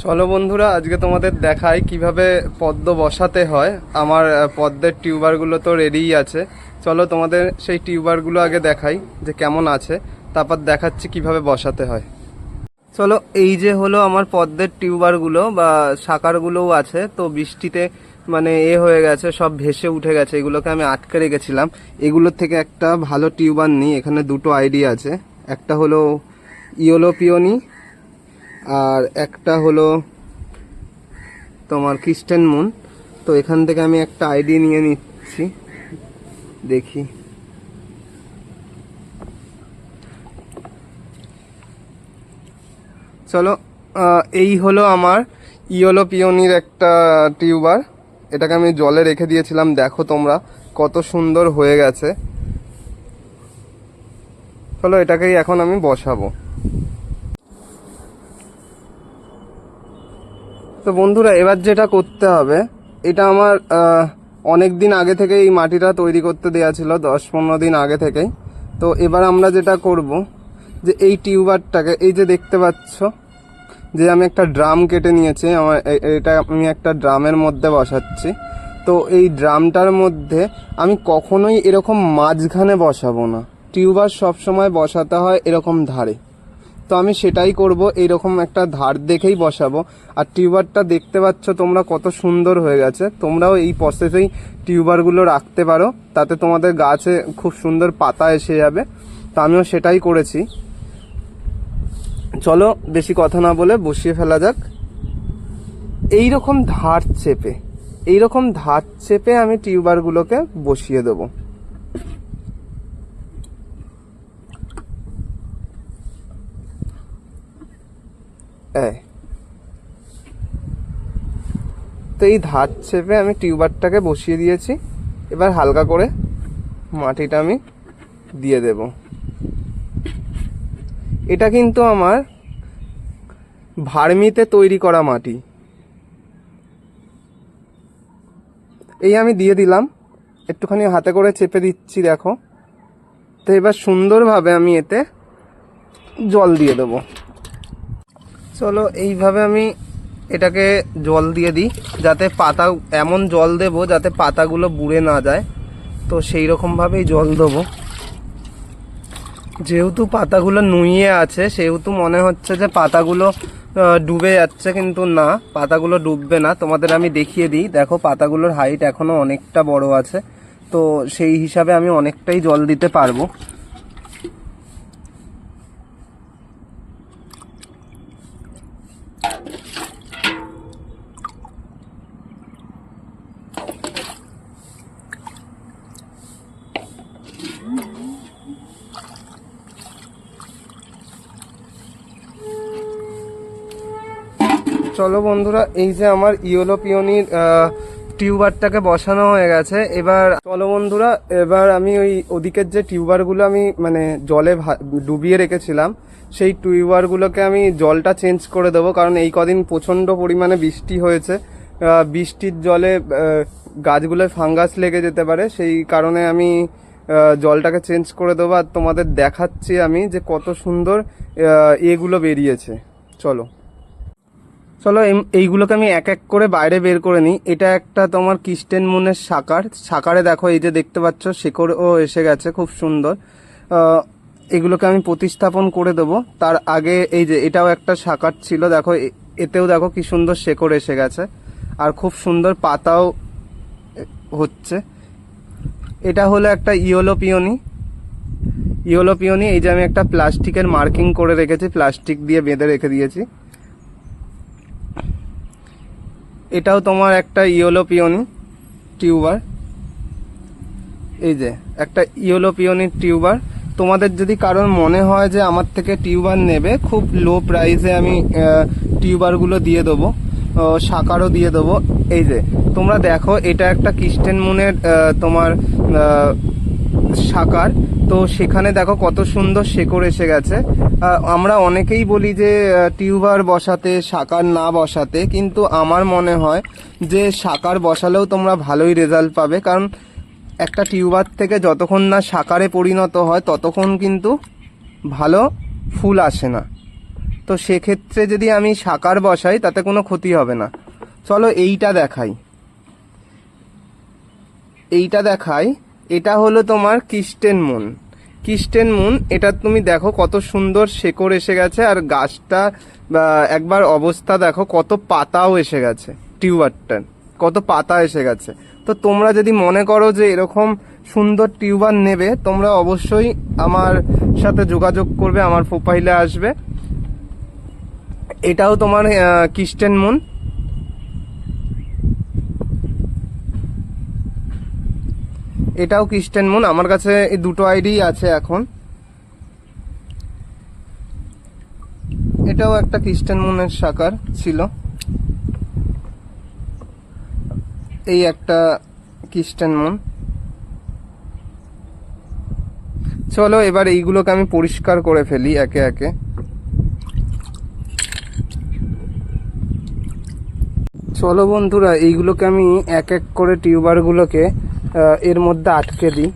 চলো বন্ধুরা, আজকে তোমাদের দেখাই কিভাবে পদ্ম বসাতে হয়। আমার পদ্মের টিউবারগুলো তো রেডিই আছে। চলো তোমাদের সেই টিউবারগুলো আগে দেখাই যে কেমন আছে, তারপর দেখাচ্ছি কিভাবে বসাতে হয়। চলো, এই যে হলো আমার পদ্মের টিউবারগুলো বা শাকারগুলোও আছে। তো বৃষ্টিতে মানে হয়ে গেছে, সব ভেসে উঠে গেছে, এগুলোকে আমি আটকে রেখেছিলাম। এগুলোর থেকে একটা ভালো টিউবার নিই। এখানে দুটো আইডি আছে, একটা হলো ইয়েলো পিওনি আর একটা হলো তোমার ক্রিস্টেন মুন। তো এখান থেকে আমি একটা আইডি নিয়ে নিচ্ছি, দেখি। চলো, এই হলো আমার ইয়েলো পিওনির একটা টিউবার। এটাকে আমি জলে রেখে দিয়েছিলাম, দেখো তোমরা কত সুন্দর হয়ে গেছে। চলো, এটাকেই এখন আমি বসাবো। তো বন্ধুরা, এবার যেটা করতে হবে, এটা আমার অনেক দিন আগে থেকে এই মাটিটা তৈরি করতে দেওয়া ছিল, 10-15 দিন আগে থেকেই। তো এবার আমরা যেটা করব, যে এই টিউবারটাকে, এই যে দেখতে পাচ্ছ যে আমি একটা ড্রাম কেটে নিয়েছি, এটা আমি একটা ড্রামের মধ্যে বসাচ্ছি। তো এই ড্রামটার মধ্যে আমি কখনোই এরকম মাঝখানে বসাবো না, টিউবার সবসময় বসাতে হয় এরকম ধারে। তো আমি সেটাই করব, এইরকম একটা ধার দেখেই বসাবো। আর টিউবারটা দেখতে পাচ্ছ তোমরা কত সুন্দর হয়ে গেছে। তোমরাও এই প্রসেসেই টিউবারগুলো রাখতে পারো, তাতে তোমাদের গাছে খুব সুন্দর পাতা এসে যাবে। তো আমিও সেটাই করেছি। চলো, বেশি কথা না বলে বসিয়ে ফেলা যাক। এইরকম ধার চেপে আমি টিউবারগুলোকে বসিয়ে দেবো। তো এই ধার চেপে আমি টিউবারটাকে বসিয়ে দিয়েছি। এবার হালকা করে মাটিটা আমি দিয়ে দেব। এটা কিন্তু আমার ভার্মিতে তৈরি করা মাটি। এই আমি দিয়ে দিলাম, একটুখানি হাতে করে চেপে দিচ্ছি, দেখো। তো এবার সুন্দরভাবে আমি এতে জল দিয়ে দেবো। চলো, এইভাবে আমি এটাকে জল দিয়ে দিই, যাতে পাতা, এমন জল দেবো যাতে পাতাগুলো বুড়ে না যায়। তো সেই রকমভাবেই জল দেবো। যেহেতু পাতাগুলো নুইয়ে আছে, সেহেতু মনে হচ্ছে যে পাতাগুলো ডুবে যাচ্ছে, কিন্তু না, পাতাগুলো ডুববে না। তোমাদের আমি দেখিয়ে দিই, দেখো পাতাগুলোর হাইট এখনো অনেকটা বড় আছে। তো সেই হিসাবে আমি অনেকটাই জল দিতে পারবো। চলো বন্ধুরা, এই যে আমার ইয়েলো পিওনির টিউবারটাকে বসানো হয়ে গেছে। এবার চলো বন্ধুরা, এবার আমি ওদিকের যে টিউবারগুলো আমি মানে জলে ডুবিয়ে রেখেছিলাম, সেই টিউবারগুলোকে আমি জলটা চেঞ্জ করে দেবো। কারণ এই কদিন প্রচণ্ড পরিমাণে বৃষ্টি হয়েছে। বৃষ্টির জলে গাছগুলোয় ফাঙ্গাস লেগে যেতে পারে, সেই কারণে আমি জলটাকে চেঞ্জ করে দেবো। আর তোমাদের দেখাচ্ছি আমি যে কত সুন্দর এগুলো বেরিয়েছে। চলো চলো, এইগুলোকে আমি এক এক করে বাইরে বের করে নিই। এটা একটা তোমার ক্রিস্টেন মুনের শাকারে দেখো, এই যে দেখতে পাচ্ছ শেকড়ও এসে গেছে, খুব সুন্দর। এগুলোকে আমি প্রতিস্থাপন করে দেবো। তার আগে এই যে এটাও একটা শাকার ছিল, দেখো এতেও দেখো কি সুন্দর শেকড় এসে গেছে, আর খুব সুন্দর পাতাও হচ্ছে। এটা হলো একটা ইয়েলো পিওনি। এই যে আমি একটা প্লাস্টিকের মার্কিং করে রেখেছি, প্লাস্টিক দিয়ে বেঁধে রেখে দিয়েছি। এটাও তোমার একটা ইয়েলো পিওনি টিউবার। এই যে একটা ইয়েলো পিওনির টিউবার। তোমাদের যদি কারোর মনে হয় যে আমার থেকে টিউবার নেবে, খুব লো প্রাইসে আমি টিউবারগুলো দিয়ে দেবো, শাকারও দিয়ে দেবো। এই যে তোমরা দেখো, এটা একটা ক্রিস্টেন মুনের তোমার শাকার। তো সেখানে দেখো কত সুন্দর শেকড় এসে গেছে। আমরা অনেকেই বলি যে টিউবার বসাতে, শাকার না বসাতে, কিন্তু আমার মনে হয় যে শাকার বসালেও তোমরা ভালোই রেজাল্ট পাবে। কারণ একটা টিউবার থেকে যতক্ষণ না শাকারে পরিণত হয় ততক্ষণ কিন্তু ভালো ফুল আসে না। তো সেক্ষেত্রে যদি আমি সাকার বসাই তাতে কোনো ক্ষতি হবে না। চলো এইটা দেখাই, এটা হলো তোমার কিস্টেন মুন। এটা তুমি দেখো কত সুন্দর শেকড় এসে গেছে, আর গাছটা একবার অবস্থা দেখো, কত পাতাও এসে গেছে, টিউবারটার কত পাতা এসে গেছে। তো তোমরা যদি মনে করো যে এরকম সুন্দর টিউবার নেবে, তোমরা অবশ্যই আমার সাথে যোগাযোগ করবে, আমার প্রোফাইলে আসবে। এটাও তোমার কিস্টেন মুন। এটাও কিস্টেন মুন। আমার কাছে এই দুটো আইডি আছে এখন। এটাও একটা কিস্টেন মুনের সাকার ছিল। এই একটা কিস্টেন মুন। চলো এবার এইগুলোকে আমি পরিষ্কার করে ফেলি একে একে। চলো বন্ধুরা, এইগুলোকে আমি এক এক করে টিউবারগুলোকে এর মধ্যে আটকে দিই।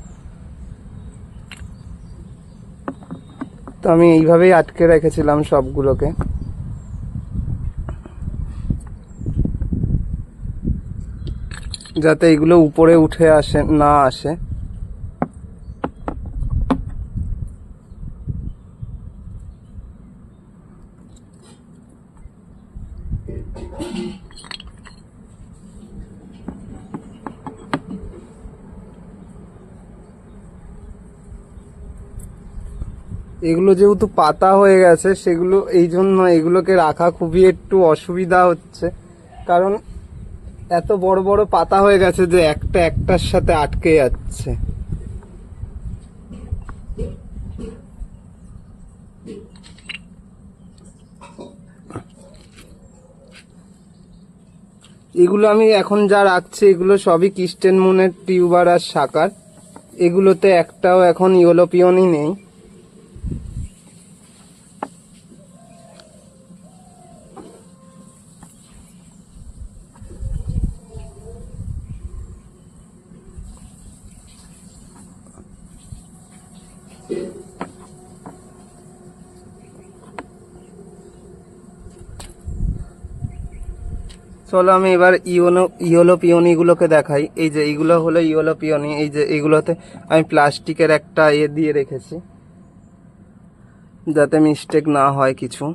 তো আমি এইভাবেই আটকে রেখেছিলাম সবগুলোকে। যাতে এগুলো উপরে উঠে না আসে। এগুলো যেহেতু পাতা হয়ে গেছে, সেগুলো এই জন্য এগুলোকে রাখা খুবই একটু অসুবিধা হচ্ছে, কারণ এত বড় বড় পাতা হয়ে গেছে যে একটা একটার সাথে আটকে যাচ্ছে। এগুলো আমি এখন যা রাখছি, এগুলো সবই কিস্টেন মুনের টিউবার আর সাকার। এগুলোতে একটাও এখন ইউরোপিয়নই নেই। চলো আমি এবার ইয়েলো পিওনিগুলোকে দেখাই। এই যে এইগুলো হলো ইয়েলো পিওনি। এই যে এইগুলোতে আমি প্লাস্টিকের একটা দিয়ে রেখেছি, যাতে মিস্টেক না হয় কিছু।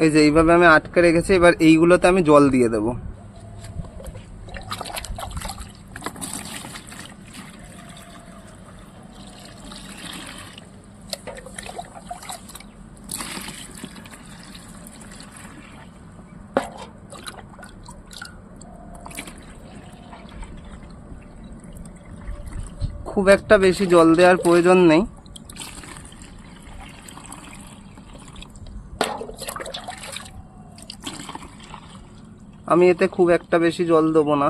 এই যে এইভাবে আমি আটকে রেখেছি। এবার এইগুলোতে আমি জল দিয়ে দেবো। খুব একটা বেশি জল দেওয়ার প্রয়োজন নেই। আমি এতে খুব একটা বেশি জল দেবো না।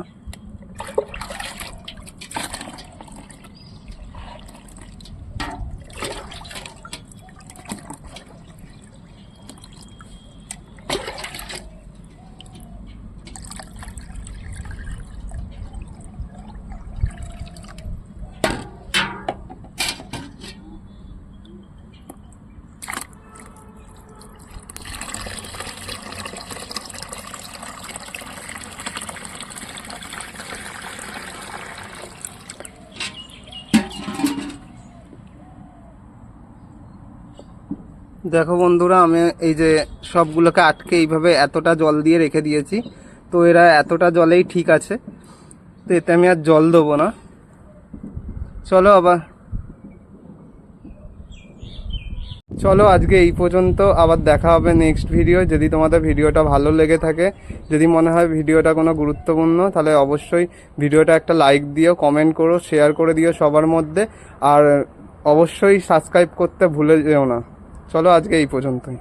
দেখো বন্ধুরা, আমি এই যে সবগুলোকে আটকে এইভাবে এতটা জল দিয়ে রেখে দিয়েছি। তো এরা এতটা জলেই ঠিক আছে। তো এতে আমি আর জল দেবো না। চলো আজকে এই পর্যন্ত। আবার দেখা হবে নেক্সট ভিডিও। যদি তোমাদের ভিডিওটা ভালো লেগে থাকে, যদি মনে হয় ভিডিওটা কোনো গুরুত্বপূর্ণ, তাহলে অবশ্যই ভিডিওটা একটা লাইক দিও, কমেন্ট করো, শেয়ার করে দিও সবার মধ্যে। আর অবশ্যই সাবস্ক্রাইব করতে ভুলে যেও না। চলো আজকে এই পর্যন্তই।